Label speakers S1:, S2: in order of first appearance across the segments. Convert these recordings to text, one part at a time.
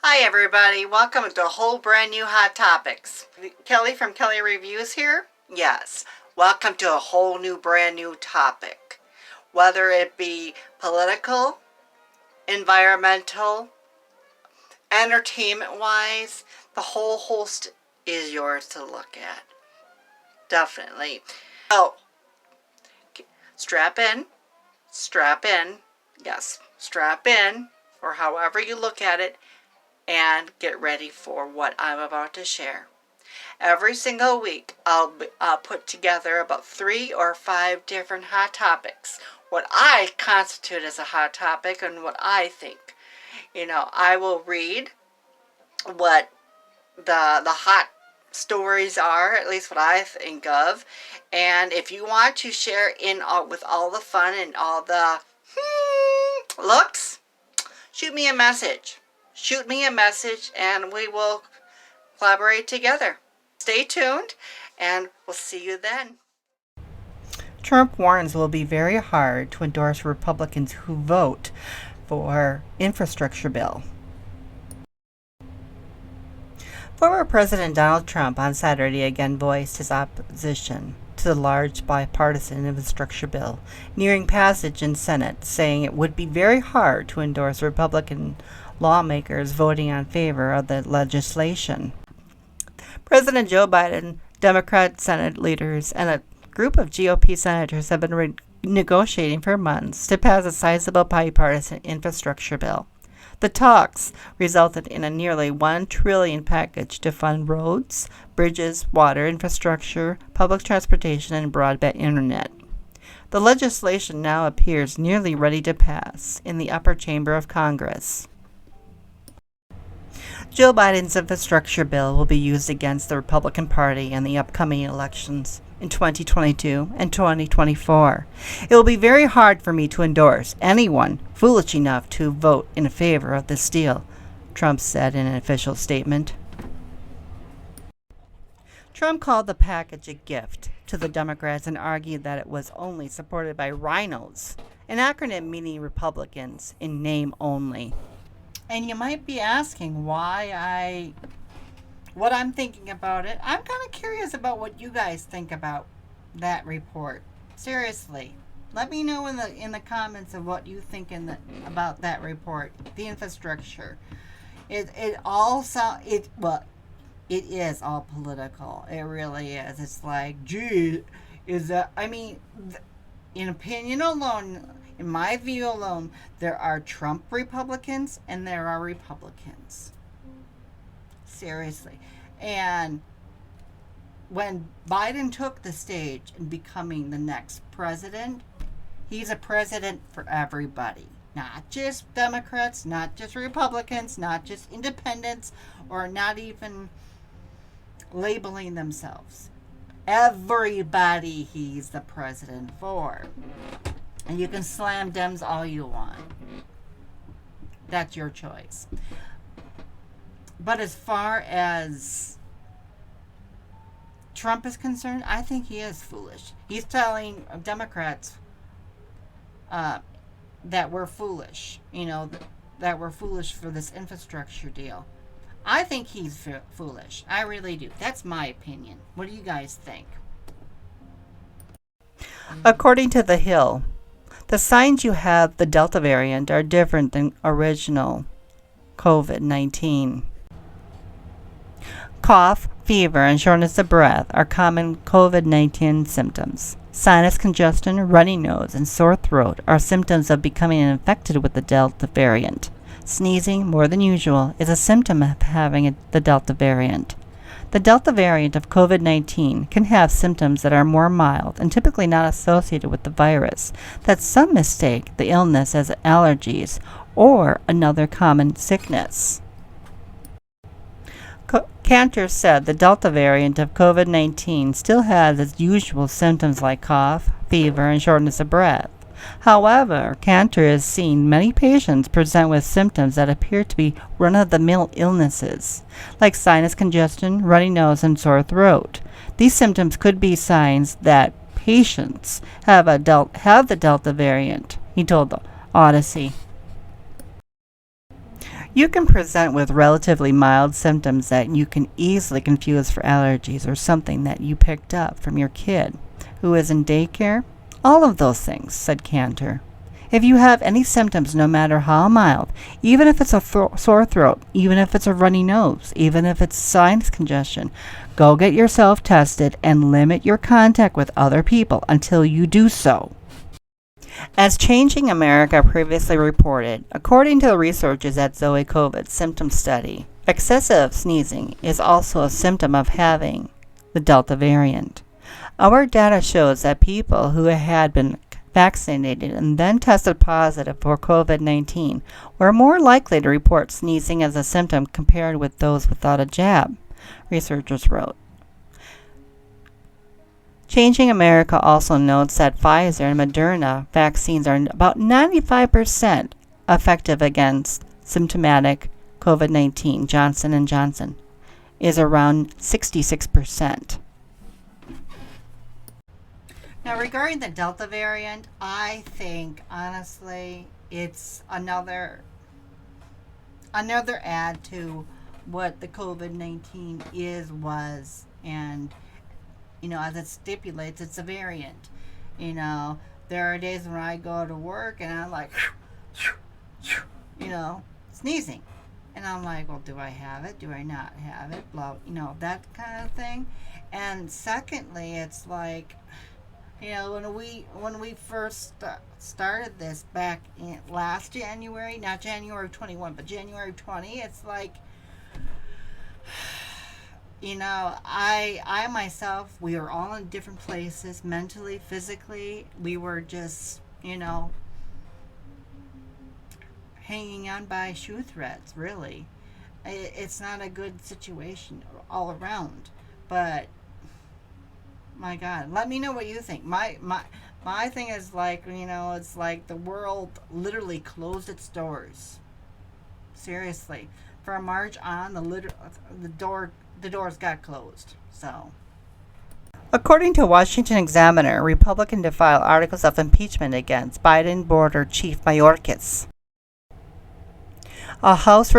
S1: Hi everybody, welcome to a whole brand new Hot Topics. Kelly from Kelly Reviews here. Yes, welcome to a whole new brand new topic. Whether it be political, environmental, entertainment-wise, the whole host is yours to look at. Definitely. Oh, strap in, yes, strap in, or however you look at it, and get ready for what I'm about to share. Every single week, I'll put together about 3 or 5 different hot topics. What I constitute as a hot topic and what I think. I will read what the hot stories are, at least what I think of. And if you want to share in with all the fun and all the looks, shoot me a message. Shoot me a message and we will collaborate together. Stay tuned and we'll see you then. Trump warns it will be very hard to endorse Republicans who vote for infrastructure bill. Former President Donald Trump on Saturday again voiced his opposition to the large bipartisan infrastructure bill nearing passage in Senate, saying it would be very hard to endorse Republican lawmakers voting in favor of the legislation. President Joe Biden, Democrat Senate leaders, and a group of GOP senators have been negotiating for months to pass a sizable bipartisan infrastructure bill. The talks resulted in a nearly $1 trillion package to fund roads, bridges, water infrastructure, public transportation, and broadband internet. The legislation now appears nearly ready to pass in the upper chamber of Congress. Joe Biden's infrastructure bill will be used against the Republican Party in the upcoming elections in 2022 and 2024. It will be very hard for me to endorse anyone foolish enough to vote in favor of this deal, Trump said in an official statement. Trump called the package a gift to the Democrats and argued that it was only supported by rhinos, an acronym meaning Republicans in name only. And you might be asking what I'm thinking about it. I'm kind of curious about what you guys think about that report. Seriously, let me know in the comments of what you think about that report, the infrastructure. It is all political. It really is. It's like, gee, in opinion alone. In my view alone, there are Trump Republicans and there are Republicans. Seriously. And when Biden took the stage in becoming the next president, he's a president for everybody. Not just Democrats, not just Republicans, not just independents, or not even labeling themselves. Everybody he's the president for. And you can slam Dems all you want. That's your choice. But as far as Trump is concerned, I think he is foolish. He's telling Democrats that we're foolish. That we're foolish for this infrastructure deal. I think he's foolish. I really do. That's my opinion. What do you guys think? According to The Hill, the signs you have the Delta variant are different than original COVID-19. Cough, fever, and shortness of breath are common COVID-19 symptoms. Sinus congestion, runny nose, and sore throat are symptoms of becoming infected with the Delta variant. Sneezing more than usual is a symptom of having the Delta variant. The Delta variant of COVID-19 can have symptoms that are more mild and typically not associated with the virus, that some mistake the illness as allergies or another common sickness. Cantor said the Delta variant of COVID-19 still has its usual symptoms like cough, fever, and shortness of breath. However, Cantor has seen many patients present with symptoms that appear to be run-of-the-mill illnesses, like sinus congestion, runny nose, and sore throat. These symptoms could be signs that patients have the Delta variant. he told the Odyssey. You can present with relatively mild symptoms that you can easily confuse for allergies or something that you picked up from your kid who is in daycare. All of those things, said Cantor. If you have any symptoms, no matter how mild, even if it's a sore throat, even if it's a runny nose, even if it's sinus congestion, go get yourself tested and limit your contact with other people until you do so. As Changing America previously reported, according to the researchers at Zoe COVID symptom study, excessive sneezing is also a symptom of having the Delta variant. Our data shows that people who had been vaccinated and then tested positive for COVID-19 were more likely to report sneezing as a symptom compared with those without a jab, researchers wrote. Changing America also notes that Pfizer and Moderna vaccines are about 95% effective against symptomatic COVID-19. Johnson & Johnson is around 66%. Now, regarding the Delta variant, I think, honestly, it's another add to what the COVID-19 was, and as it stipulates, it's a variant. There are days when I go to work and I'm like, sneezing. And I'm like, well, do I have it? Do I not have it? Blah, that kind of thing. And secondly, it's like, when we first started this back in last January, not January of 21, but January 20, it's like, I myself, we were all in different places, mentally, physically. We were just, hanging on by shoe threads, really. It's not a good situation all around. But, my God, let me know what you think. My thing is like, it's like the world literally closed its doors. Seriously. From March on, the doors got closed. So, according to Washington Examiner, Republicans to file articles of impeachment against Biden border chief Mayorkas. A House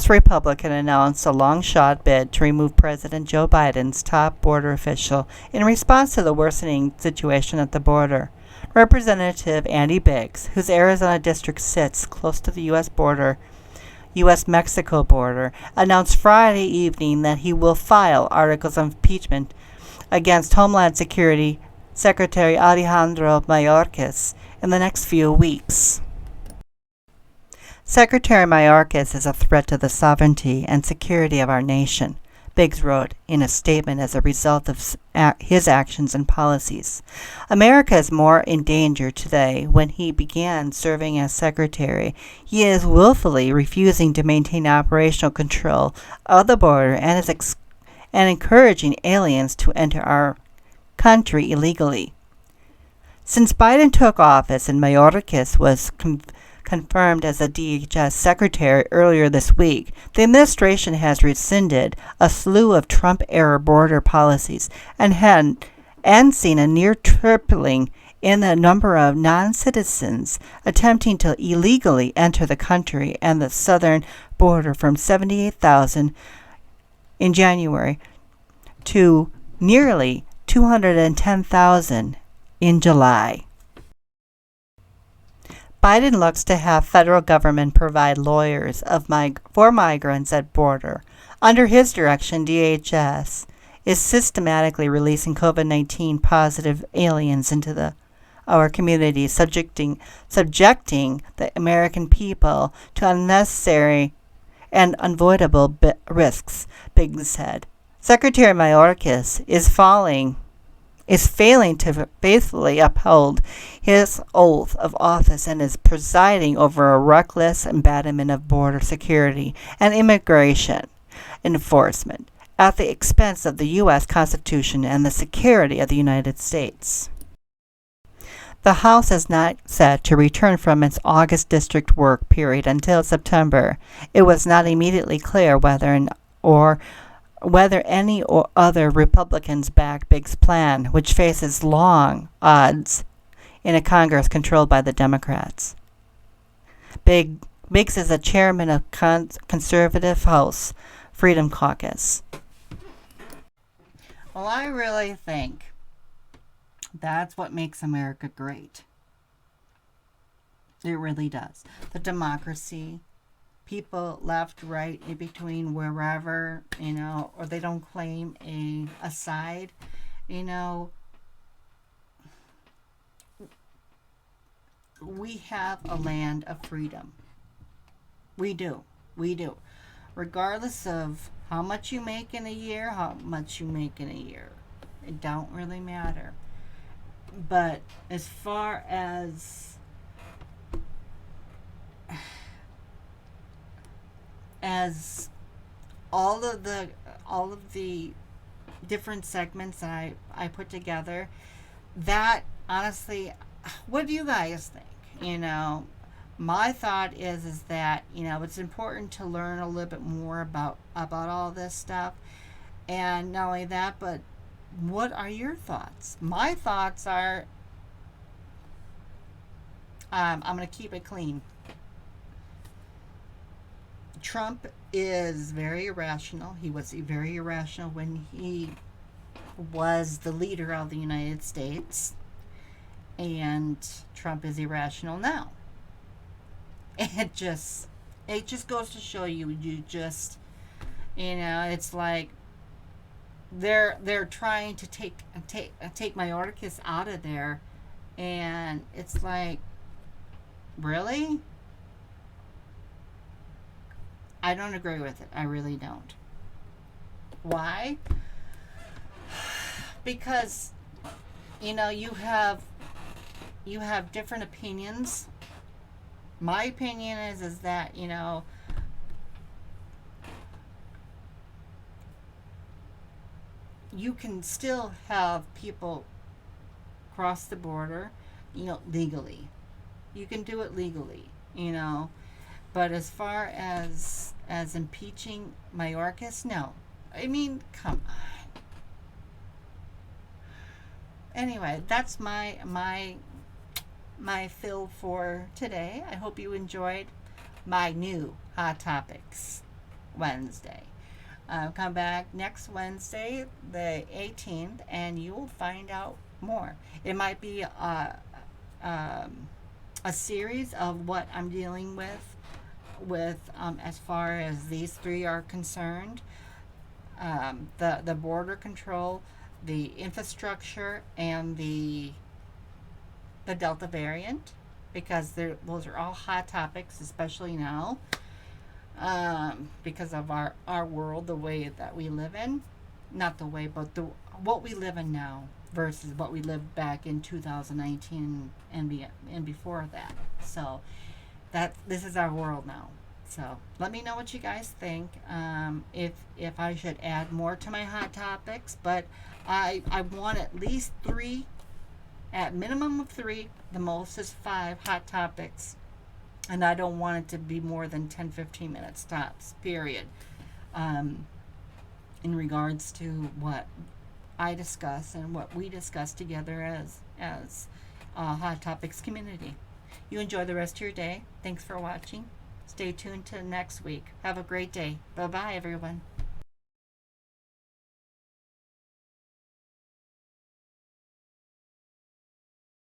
S1: Republican announced a long-shot bid to remove President Joe Biden's top border official in response to the worsening situation at the border. Representative Andy Biggs, whose Arizona district sits close to the U.S.-Mexico border, announced Friday evening that he will file articles of impeachment against Homeland Security Secretary Alejandro Mayorkas in the next few weeks. Secretary Myorakas is a threat to the sovereignty and security of our nation, Biggs wrote in a statement as a result of his actions and policies. America is more in danger today. When he began serving as secretary, he is willfully refusing to maintain operational control of the border and is encouraging aliens to enter our country illegally. Since Biden took office and Mayorkas was confirmed as a DHS secretary earlier this week, the administration has rescinded a slew of Trump-era border policies and seen a near tripling in the number of non-citizens attempting to illegally enter the country and the southern border from 78,000 in January to nearly 210,000 in July. Biden looks to have federal government provide lawyers for migrants at border. Under his direction, DHS is systematically releasing COVID-19 positive aliens into our communities, subjecting the American people to unnecessary and unavoidable risks, Biggs said. Secretary Mayorkas is failing to faithfully uphold his oath of office and is presiding over a reckless abandonment of border security and immigration enforcement at the expense of the U.S. Constitution and the security of the United States. The House is not set to return from its August district work period until September. It was not immediately clear whether any or other Republicans back Biggs' plan, which faces long odds in a Congress controlled by the Democrats. Biggs is the chairman of Conservative House Freedom Caucus. Well, I really think that's what makes America great. It really does. The democracy, people left, right, in between, wherever, or they don't claim a side, we have a land of freedom. We do. We do. Regardless of how much you make in a year, it don't really matter. But as far as all of the different segments that I put together, that honestly, what do you guys think? My thought is that it's important to learn a little bit more about all this stuff, and not only that, but what are your thoughts? My thoughts are, I'm going to keep it clean. Trump is very irrational. He was very irrational when he was the leader of the United States, and Trump is irrational now. It just goes to show you it's like they're trying to take Mayorkas out of there, and it's like, really? I don't agree with it. I really don't. Why? Because you have different opinions. My opinion is that you can still have people cross the border, legally. You can do it legally, But as far as impeaching Mayorkas, no. I mean, come on. Anyway, that's my fill for today. I hope you enjoyed my new Hot Topics Wednesday. Come back next Wednesday, the 18th, and you will find out more. It might be a series of what I'm dealing with as far as these three are concerned. The border control, the infrastructure, and the Delta variant, because those are all hot topics, especially now, because of our world, the way that we live in. Not the way, but what we live in now versus what we lived back in 2019 and before that. So this is our world now. So let me know what you guys think. If I should add more to my hot topics, but I want at least 3, at minimum of 3, the most is 5 hot topics, and I don't want it to be more than 10-15 minutes tops, period, in regards to what I discuss and what we discuss together as Hot Topics community. You enjoy the rest of your day. Thanks for watching. Stay tuned to next week. Have a great day. Bye-bye, everyone.